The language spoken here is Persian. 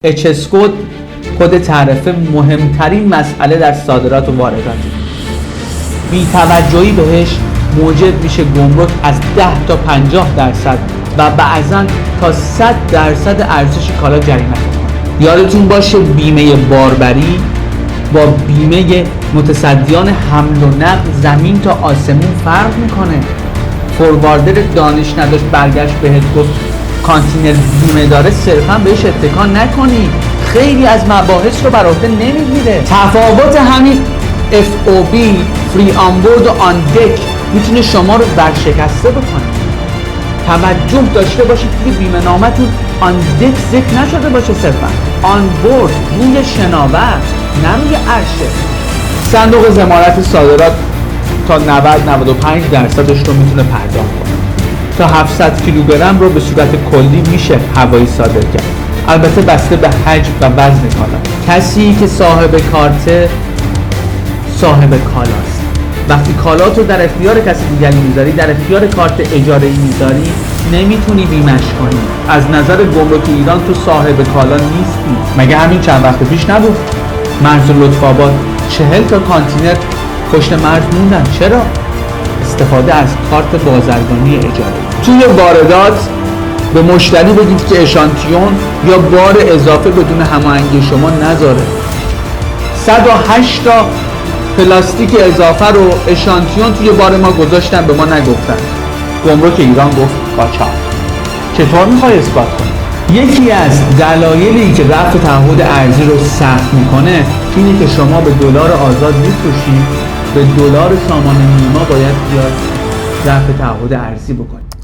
اچ-اسکود کد تعرفه مهمترین مسئله در صادرات و واردات. بی‌توجهی بهش موجب میشه گمرک از 10 تا 50% و بعضاً تا 100% ارزش کالا جریمه کنه. یادتون باشه بیمه باربری با بیمه متصدیان حمل و نقل زمین تا آسمون فرق میکنه. فورواردر دانش نداشت برگشت بهت گفت کانتینر بیمه داره، صرفا بهش اتکا نکنی، خیلی از مباحث رو بر عهده نمیگیره. تفاوت همین FOB فری آن بورد و آن دک میتونه شما رو ورشکسته بکنه. توجه داشته باشید که بیمه نامتون آن دک ذکر نشده باشه، صرفا آن بورد روی شناور نه روی عرشه. صندوق ضمانت صادرات تا 90-95% رو میتونه پرداخت کنه. تا 700 کیلوگرم رو به صورت کلی میشه هوایی صادر کرد، البته بسته به حجم و وزن کالا. کسی که صاحب کارت صاحب کالاست. وقتی کالات رو در اختیار کسی دیگری میذاری، در اختیار کارت اجاره‌ای میذاری، نمیتونی بیمش کنی. از نظر گمرک ایران تو صاحب کالا نیستی. مگه همین چند وقت پیش نبود مرز لطف‌آباد 40 تا کانتینر پشت مرز موندن؟ چرا؟ استفاده از کارت بازرگانی اجاره. توی واردات به مشتری بگید که اشانتیون یا بار اضافه بدون هماهنگی شما نذاره. 108 تا پلاستیک اضافه رو اشانتیون توی بار ما گذاشتن، به ما نگفتن. گمرک ایران گفت قاچاق. چطور میخوای اثبات کنی؟ یکی از دلایلی که رفع تعهد ارزی رو سخت میکنه اینه که شما به دلار آزاد میفروشید، به دلار سامان نیما باید بیاد رفع تعهد ارزی بکنید.